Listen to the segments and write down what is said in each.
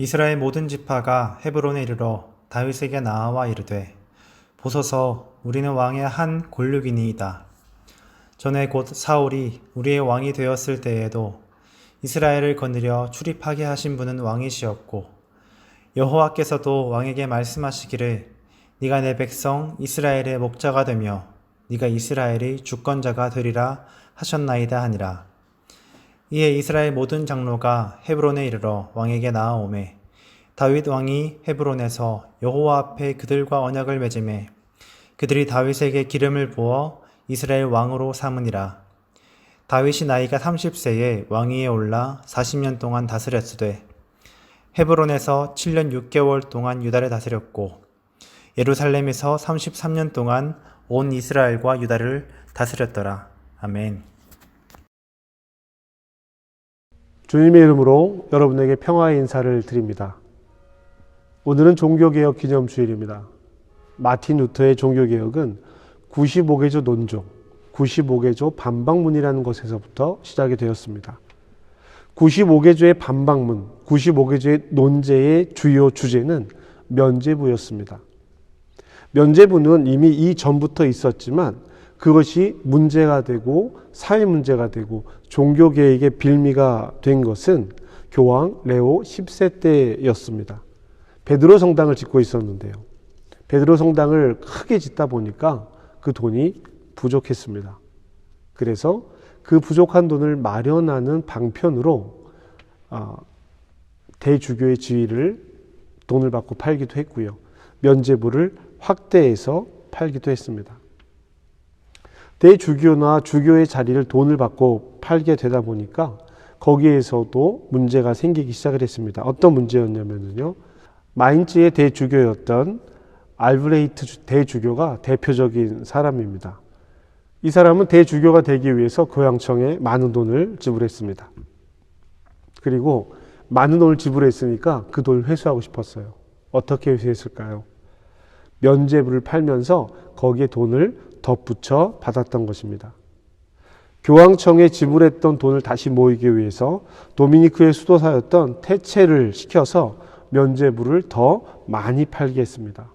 이스라엘 모든 지파가 헤브론에 이르러 다윗에게 나아와 이르되, 보소서, 우리는 왕의 한 골육이니이다. 전에 곧 사울이 우리의 왕이 되었을 때에도 이스라엘을 거느려 출입하게 하신 분은 왕이시었고, 여호와께서도 왕에게 말씀하시기를 네가 내 백성 이스라엘의 목자가 되며 네가 이스라엘의 주권자가 되리라 하셨나이다 하니라. 이에 이스라엘 모든 장로가 헤브론에 이르러 왕에게 나아오매, 다윗 왕이 헤브론에서 여호와 앞에 그들과 언약을 맺음에 그들이 다윗에게 기름을 부어 이스라엘 왕으로 삼으니라. 다윗이 나이가 30세에 왕위에 올라 40년 동안 다스렸으되 헤브론에서 7년 6개월 동안 유다를 다스렸고 예루살렘에서 33년 동안 온 이스라엘과 유다를 다스렸더라. 아멘. 주님의 이름으로 여러분에게 평화의 인사를 드립니다. 오늘은 종교개혁 기념주일입니다. 마틴 루터의 종교개혁은 95개조 논조, 95개조 반박문이라는 것에서부터 시작이 되었습니다. 95개조의 반박문, 95개조의 논제의 주요 주제는 면죄부였습니다. 면죄부는 이미 이전부터 있었지만 그것이 문제가 되고 사회 문제가 되고 종교개혁의 빌미가 된 것은 교황 레오 10세 때였습니다. 베드로 성당을 짓고 있었는데요. 베드로 성당을 크게 짓다 보니까 그 돈이 부족했습니다. 그래서 그 부족한 돈을 마련하는 방편으로 대주교의 지위를 돈을 받고 팔기도 했고요. 면죄부를 확대해서 팔기도 했습니다. 대주교나 주교의 자리를 돈을 받고 팔게 되다 보니까 거기에서도 문제가 생기기 시작을 했습니다. 어떤 문제였냐면요. 마인츠의 대주교였던 알브레히트 대주교가 대표적인 사람입니다. 이 사람은 대주교가 되기 위해서 교황청에 많은 돈을 지불했습니다. 그리고 많은 돈을 지불했으니까 그 돈을 회수하고 싶었어요. 어떻게 회수했을까요? 면죄부를 팔면서 거기에 돈을 덧붙여 받았던 것입니다. 교황청에 지불했던 돈을 다시 모이기 위해서 도미니크의 수도사였던 테첼을 시켜서 면죄부를 더 많이 팔게 했습니다.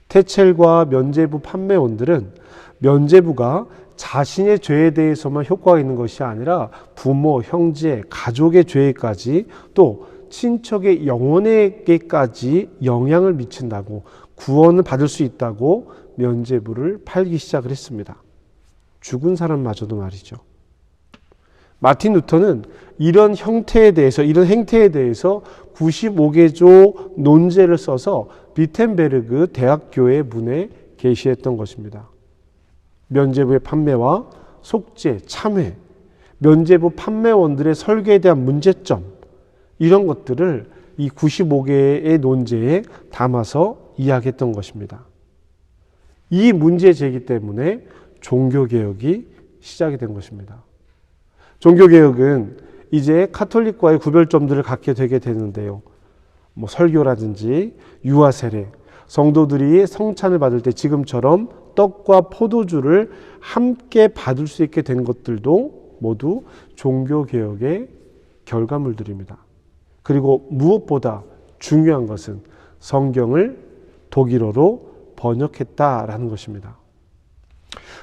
테첼과 면죄부 판매원들은 면죄부가 자신의 죄에 대해서만 효과가 있는 것이 아니라 부모, 형제, 가족의 죄까지 또 친척의 영혼에게까지 영향을 미친다고 구원을 받을 수 있다고 면죄부를 팔기 시작을 했습니다. 죽은 사람마저도 말이죠. 마틴 루터는 이런 형태에 대해서, 이런 행태에 대해서 95개조 논제를 써서 비텐베르그 대학교의 문에 게시했던 것입니다. 면죄부의 판매와 속죄, 참회, 면죄부 판매원들의 설계에 대한 문제점, 이런 것들을 이 95개의 논제에 담아서 이야기했던 것입니다. 이 문제 제기 때문에 종교개혁이 시작이 된 것입니다. 종교개혁은 이제 카톨릭과의 구별점들을 갖게 되게 되는데요. 설교라든지 유아 세례, 성도들이 성찬을 받을 때 지금처럼 떡과 포도주를 함께 받을 수 있게 된 것들도 모두 종교개혁의 결과물들입니다. 그리고 무엇보다 중요한 것은 성경을 독일어로 번역했다라는 것입니다.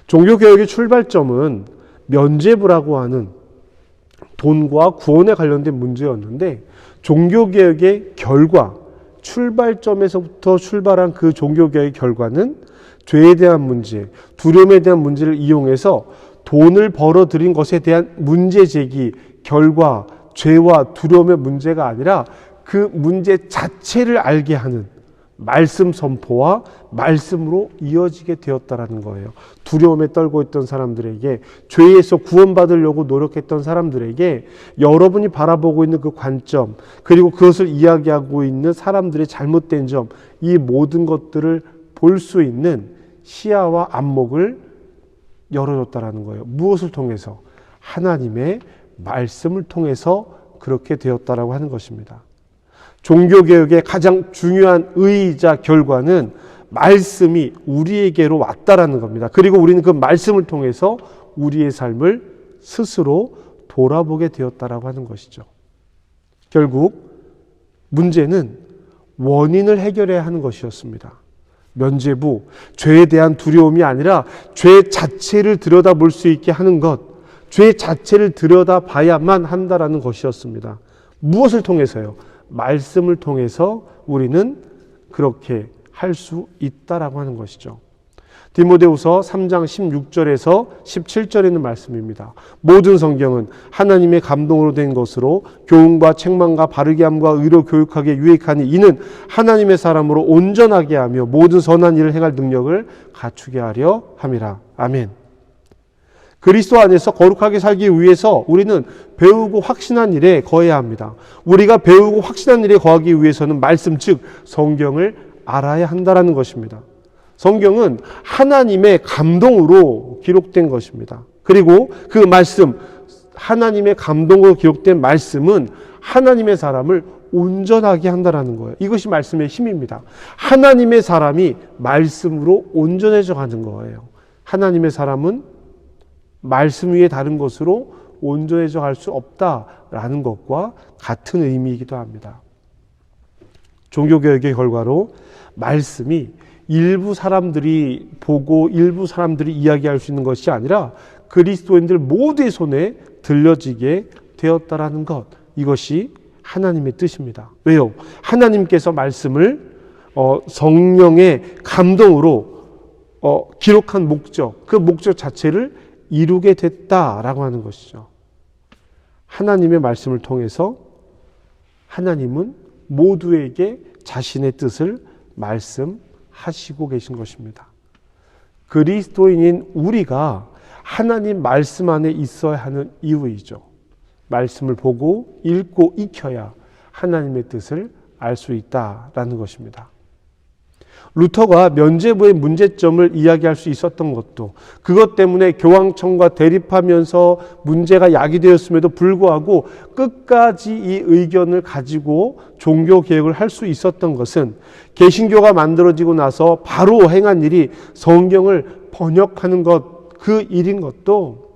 종교개혁의 출발점은 면죄부라고 하는 돈과 구원에 관련된 문제였는데 종교개혁의 결과, 출발점에서부터 출발한 그 종교개혁의 결과는 죄에 대한 문제, 두려움에 대한 문제를 이용해서 돈을 벌어들인 것에 대한 문제 제기, 결과, 죄와 두려움의 문제가 아니라 그 문제 자체를 알게 하는 말씀 선포와 말씀으로 이어지게 되었다라는 거예요. 두려움에 떨고 있던 사람들에게, 죄에서 구원받으려고 노력했던 사람들에게 여러분이 바라보고 있는 그 관점, 그리고 그것을 이야기하고 있는 사람들의 잘못된 점, 이 모든 것들을 볼 수 있는 시야와 안목을 열어줬다라는 거예요. 무엇을 통해서? 하나님의 말씀을 통해서 그렇게 되었다라고 하는 것입니다. 종교개혁의 가장 중요한 의의이자 결과는 말씀이 우리에게로 왔다라는 겁니다. 그리고 우리는 그 말씀을 통해서 우리의 삶을 스스로 돌아보게 되었다라고 하는 것이죠. 결국 문제는 원인을 해결해야 하는 것이었습니다. 면죄부, 죄에 대한 두려움이 아니라 죄 자체를 들여다볼 수 있게 하는 것, 죄 자체를 들여다봐야만 한다라는 것이었습니다. 무엇을 통해서요? 말씀을 통해서 우리는 그렇게 할 수 있다라고 하는 것이죠. 디모데후서 3장 16절에서 17절에 있는 말씀입니다. 모든 성경은 하나님의 감동으로 된 것으로 교훈과 책망과 바르게 함과 의로 교육하기에 유익하니 이는 하나님의 사람으로 온전하게 하며 모든 선한 일을 행할 능력을 갖추게 하려 함이라. 아멘. 그리스도 안에서 거룩하게 살기 위해서 우리는 배우고 확신한 일에 거해야 합니다. 우리가 배우고 확신한 일에 거하기 위해서는 말씀, 즉 성경을 알아야 한다는 것입니다. 성경은 하나님의 감동으로 기록된 것입니다. 그리고 그 말씀, 하나님의 감동으로 기록된 말씀은 하나님의 사람을 온전하게 한다는 거예요. 이것이 말씀의 힘입니다. 하나님의 사람이 말씀으로 온전해져 가는 거예요. 하나님의 사람은 말씀 위에 다른 것으로 온전해져 갈 수 없다라는 것과 같은 의미이기도 합니다. 종교개혁의 결과로 말씀이 일부 사람들이 보고 일부 사람들이 이야기할 수 있는 것이 아니라 그리스도인들 모두의 손에 들려지게 되었다라는 것, 이것이 하나님의 뜻입니다. 왜요? 하나님께서 말씀을 성령의 감동으로 기록한 목적, 그 목적 자체를 이루게 됐다라고 하는 것이죠. 하나님의 말씀을 통해서 하나님은 모두에게 자신의 뜻을 말씀하시고 계신 것입니다. 그리스도인인 우리가 하나님 말씀 안에 있어야 하는 이유이죠. 말씀을 보고 읽고 익혀야 하나님의 뜻을 알 수 있다라는 것입니다. 루터가 면죄부의 문제점을 이야기할 수 있었던 것도 그것 때문에 교황청과 대립하면서 문제가 야기되었음에도 불구하고 끝까지 이 의견을 가지고 종교개혁을 할 수 있었던 것은 개신교가 만들어지고 나서 바로 행한 일이 성경을 번역하는 것, 그 일인 것도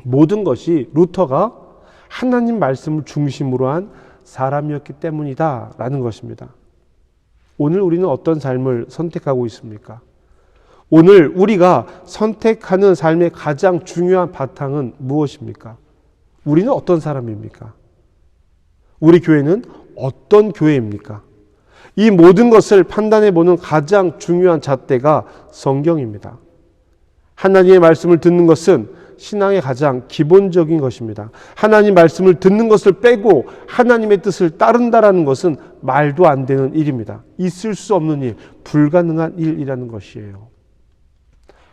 모든 것이 루터가 하나님 말씀을 중심으로 한 사람이었기 때문이다라는 것입니다. 오늘 우리는 어떤 삶을 선택하고 있습니까? 오늘 우리가 선택하는 삶의 가장 중요한 바탕은 무엇입니까? 우리는 어떤 사람입니까? 우리 교회는 어떤 교회입니까? 이 모든 것을 판단해 보는 가장 중요한 잣대가 성경입니다. 하나님의 말씀을 듣는 것은 신앙의 가장 기본적인 것입니다. 하나님 말씀을 듣는 것을 빼고 하나님의 뜻을 따른다라는 것은 말도 안 되는 일입니다. 있을 수 없는 일, 불가능한 일이라는 것이에요.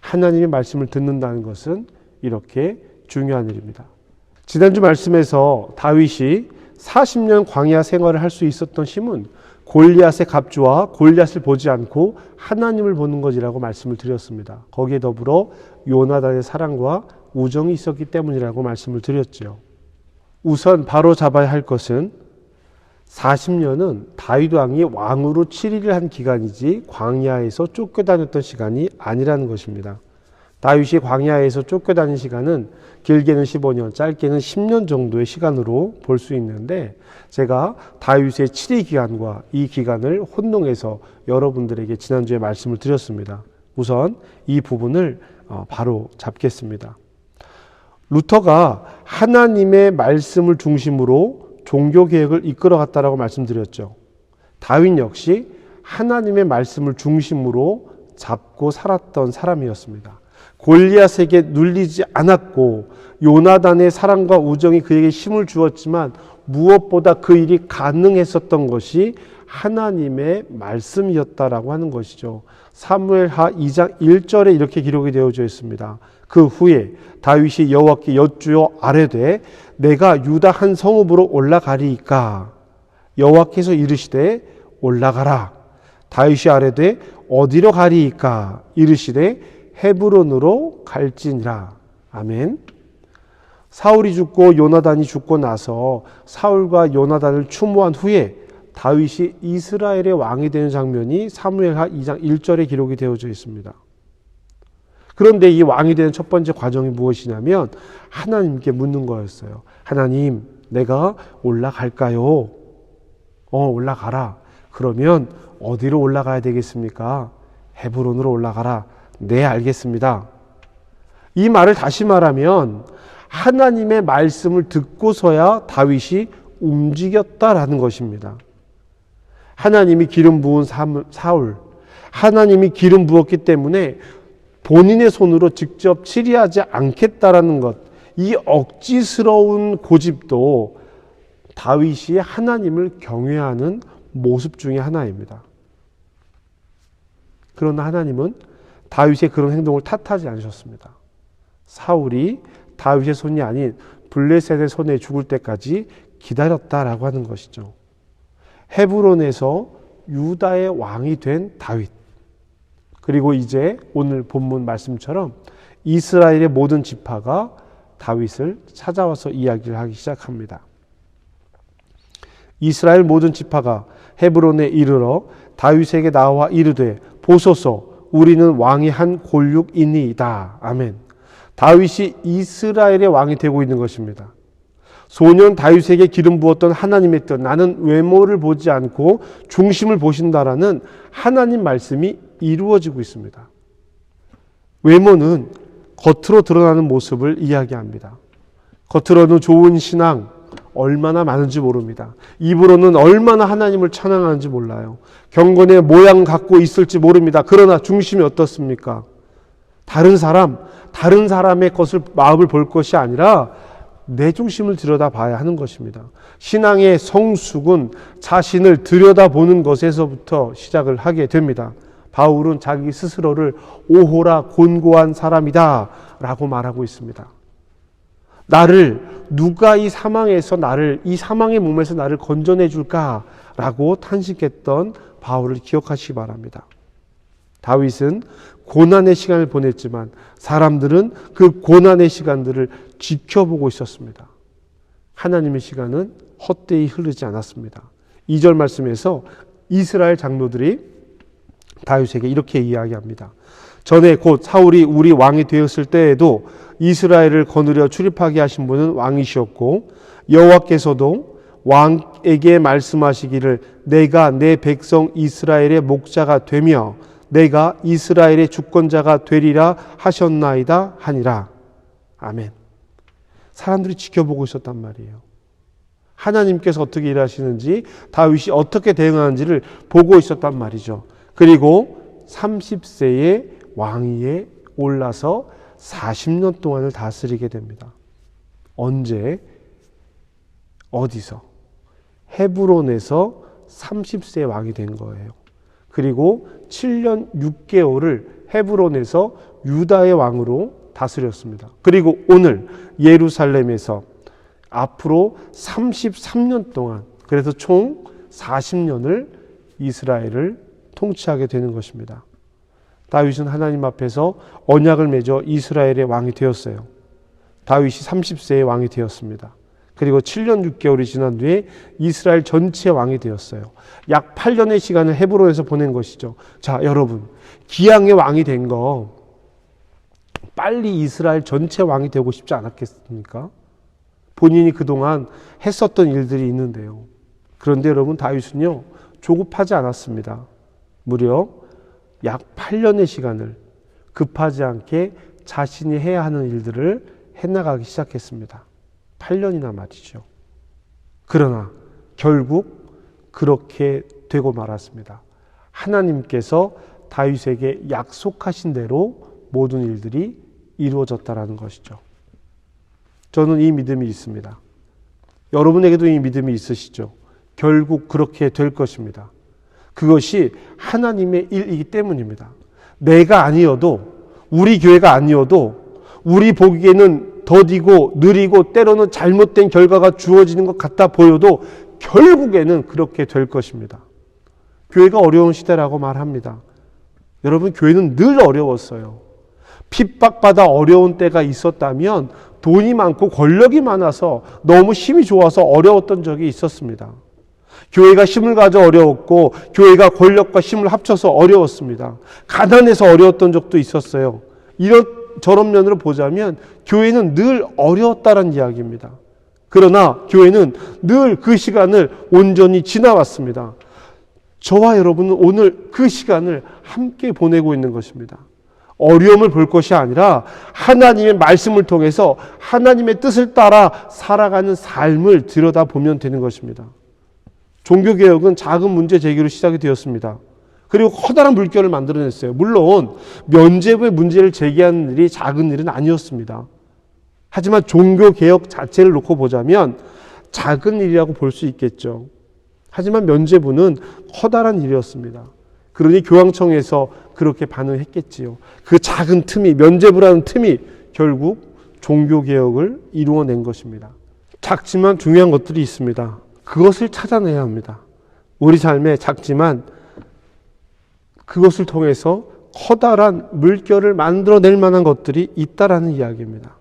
하나님의 말씀을 듣는다는 것은 이렇게 중요한 일입니다. 지난주 말씀에서 다윗이 40년 광야 생활을 할 수 있었던 힘은 골리앗의 갑주와 골리앗을 보지 않고 하나님을 보는 것이라고 말씀을 드렸습니다. 거기에 더불어 요나단의 사랑과 우정이 있었기 때문이라고 말씀을 드렸죠. 우선 바로 잡아야 할 것은 40년은 다윗 왕이 왕으로 7일을 한 기간이지 광야에서 쫓겨다녔던 시간이 아니라는 것입니다. 다윗이 광야에서 쫓겨다닌 시간은 길게는 15년, 짧게는 10년 정도의 시간으로 볼 수 있는데 제가 다윗의 7일 기간과 이 기간을 혼동해서 여러분들에게 지난주에 말씀을 드렸습니다. 우선 이 부분을 바로 잡겠습니다. 루터가 하나님의 말씀을 중심으로 종교개혁을 이끌어갔다라고 말씀드렸죠. 다윗 역시 하나님의 말씀을 중심으로 잡고 살았던 사람이었습니다. 골리앗에게 눌리지 않았고 요나단의 사랑과 우정이 그에게 힘을 주었지만 무엇보다 그 일이 가능했었던 것이 하나님의 말씀이었다라고 하는 것이죠. 사무엘하 2장 1절에 이렇게 기록이 되어져 있습니다. 그 후에 다윗이 여호와께 여쭈어 아뢰되 내가 유다 한 성읍으로 올라가리이까 여호와께서 이르시되 올라가라. 다윗이 아뢰되 어디로 가리이까 이르시되 헤브론으로 갈지니라. 아멘. 사울이 죽고 요나단이 죽고 나서 사울과 요나단을 추모한 후에 다윗이 이스라엘의 왕이 되는 장면이 사무엘하 2장 1절에 기록이 되어져 있습니다. 그런데 이 왕이 되는 첫 번째 과정이 무엇이냐면 하나님께 묻는 거였어요. 하나님, 내가 올라갈까요? 올라가라. 그러면 어디로 올라가야 되겠습니까? 헤브론으로 올라가라. 네, 알겠습니다. 이 말을 다시 말하면 하나님의 말씀을 듣고서야 다윗이 움직였다라는 것입니다. 하나님이 기름 부은 사울, 하나님이 기름 부었기 때문에 본인의 손으로 직접 치리하지 않겠다라는 것, 이 억지스러운 고집도 다윗이 하나님을 경외하는 모습 중에 하나입니다. 그러나 하나님은 다윗의 그런 행동을 탓하지 않으셨습니다. 사울이 다윗의 손이 아닌 블레셋의 손에 죽을 때까지 기다렸다라고 하는 것이죠. 헤브론에서 유다의 왕이 된 다윗, 그리고 이제 오늘 본문 말씀처럼 이스라엘의 모든 지파가 다윗을 찾아와서 이야기를 하기 시작합니다. 이스라엘 모든 지파가 헤브론에 이르러 다윗에게 나와 이르되 보소서 우리는 왕이 한 골육이니이다. 아멘. 다윗이 이스라엘의 왕이 되고 있는 것입니다. 소년 다윗에게 기름 부었던 하나님의 뜻, 나는 외모를 보지 않고 중심을 보신다라는 하나님 말씀이 이루어지고 있습니다. 외모는 겉으로 드러나는 모습을 이야기합니다. 겉으로는 좋은 신앙 얼마나 많은지 모릅니다. 입으로는 얼마나 하나님을 찬양하는지 몰라요. 경건의 모양 갖고 있을지 모릅니다. 그러나 중심이 어떻습니까? 다른 사람의 것을 마음을 볼 것이 아니라 내 중심을 들여다봐야 하는 것입니다. 신앙의 성숙은 자신을 들여다보는 것에서부터 시작을 하게 됩니다. 바울은 자기 스스로를 오호라 곤고한 사람이다 라고 말하고 있습니다. 누가 이 사망의 몸에서 나를 건져내 줄까 라고 탄식했던 바울을 기억하시기 바랍니다. 다윗은 고난의 시간을 보냈지만 사람들은 그 고난의 시간들을 지켜보고 있었습니다. 하나님의 시간은 헛되이 흐르지 않았습니다. 2절 말씀에서 이스라엘 장로들이 다윗에게 이렇게 이야기합니다. 전에 곧 사울이 우리 왕이 되었을 때에도 이스라엘을 거느려 출입하게 하신 분은 왕이시었고 여호와께서도 왕에게 말씀하시기를 내가 내 백성 이스라엘의 목자가 되며 내가 이스라엘의 주권자가 되리라 하셨나이다 하니라. 아멘. 사람들이 지켜보고 있었단 말이에요. 하나님께서 어떻게 일하시는지 다윗이 어떻게 대응하는지를 보고 있었단 말이죠. 그리고 30세의 왕위에 올라서 40년 동안을 다스리게 됩니다. 언제? 어디서? 헤브론에서 30세 왕이 된 거예요. 그리고 7년 6개월을 헤브론에서 유다의 왕으로 다스렸습니다. 그리고 오늘 예루살렘에서 앞으로 33년 동안, 그래서 총 40년을 이스라엘을 통치하게 되는 것입니다. 다윗은 하나님 앞에서 언약을 맺어 이스라엘의 왕이 되었어요. 다윗이 30세의 왕이 되었습니다. 그리고 7년 6개월이 지난 뒤에 이스라엘 전체 왕이 되었어요. 약 8년의 시간을 헤브론에서 보낸 것이죠. 자, 여러분, 기왕의 왕이 된 거 빨리 이스라엘 전체 왕이 되고 싶지 않았겠습니까? 본인이 그동안 했었던 일들이 있는데요. 그런데 여러분, 다윗은요 조급하지 않았습니다. 무려 약 8년의 시간을 급하지 않게 자신이 해야 하는 일들을 해나가기 시작했습니다. 8년이나 말이죠. 그러나 결국 그렇게 되고 말았습니다. 하나님께서 다윗에게 약속하신 대로 모든 일들이 이루어졌다라는 것이죠. 저는 이 믿음이 있습니다. 여러분에게도 이 믿음이 있으시죠? 결국 그렇게 될 것입니다. 그것이 하나님의 일이기 때문입니다. 내가 아니어도, 우리 교회가 아니어도, 우리 보기에는 더디고 느리고 때로는 잘못된 결과가 주어지는 것 같아 보여도 결국에는 그렇게 될 것입니다. 교회가 어려운 시대라고 말합니다. 여러분, 교회는 늘 어려웠어요. 핍박받아 어려운 때가 있었다면 돈이 많고 권력이 많아서 너무 힘이 좋아서 어려웠던 적이 있었습니다. 교회가 힘을 가져 어려웠고 교회가 권력과 힘을 합쳐서 어려웠습니다. 가난해서 어려웠던 적도 있었어요. 저런 면으로 보자면 교회는 늘 어려웠다는 이야기입니다. 그러나 교회는 늘 그 시간을 온전히 지나왔습니다. 저와 여러분은 오늘 그 시간을 함께 보내고 있는 것입니다. 어려움을 볼 것이 아니라 하나님의 말씀을 통해서 하나님의 뜻을 따라 살아가는 삶을 들여다보면 되는 것입니다. 종교개혁은 작은 문제 제기로 시작이 되었습니다. 그리고 커다란 물결을 만들어냈어요. 물론 면죄부의 문제를 제기하는 일이 작은 일은 아니었습니다. 하지만 종교개혁 자체를 놓고 보자면 작은 일이라고 볼 수 있겠죠. 하지만 면죄부는 커다란 일이었습니다. 그러니 교황청에서 그렇게 반응했겠지요. 그 작은 틈이, 면죄부라는 틈이 결국 종교개혁을 이루어낸 것입니다. 작지만 중요한 것들이 있습니다. 그것을 찾아내야 합니다. 우리 삶에 작지만 그것을 통해서 커다란 물결을 만들어낼 만한 것들이 있다라는 이야기입니다.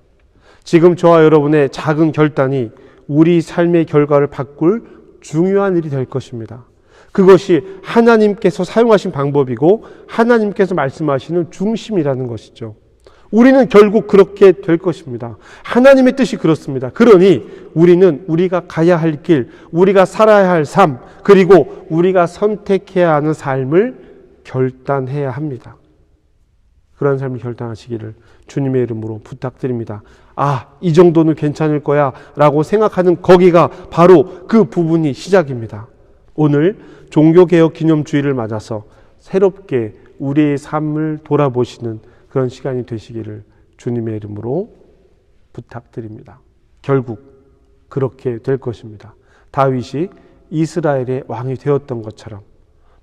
지금 저와 여러분의 작은 결단이 우리 삶의 결과를 바꿀 중요한 일이 될 것입니다. 그것이 하나님께서 사용하신 방법이고 하나님께서 말씀하시는 중심이라는 것이죠. 우리는 결국 그렇게 될 것입니다. 하나님의 뜻이 그렇습니다. 그러니 우리는 우리가 가야 할 길, 우리가 살아야 할 삶, 그리고 우리가 선택해야 하는 삶을 결단해야 합니다. 그런 삶을 결단하시기를 주님의 이름으로 부탁드립니다. 이 정도는 괜찮을 거야 라고 생각하는 거기가 바로 그 부분이 시작입니다. 오늘 종교개혁 기념주의를 맞아서 새롭게 우리의 삶을 돌아보시는 그런 시간이 되시기를 주님의 이름으로 부탁드립니다. 결국 그렇게 될 것입니다. 다윗이 이스라엘의 왕이 되었던 것처럼,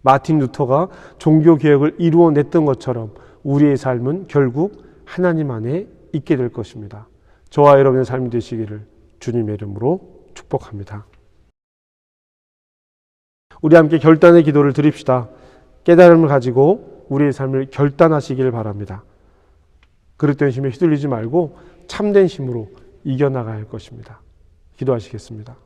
마틴 루터가 종교개혁을 이루어냈던 것처럼 우리의 삶은 결국 하나님 안에 있게 될 것입니다. 저와 여러분의 삶이 되시기를 주님의 이름으로 축복합니다. 우리 함께 결단의 기도를 드립시다. 깨달음을 가지고 우리의 삶을 결단하시기를 바랍니다. 그릇된 힘에 휘둘리지 말고 참된 힘으로 이겨나가야 할 것입니다. 기도하시겠습니다.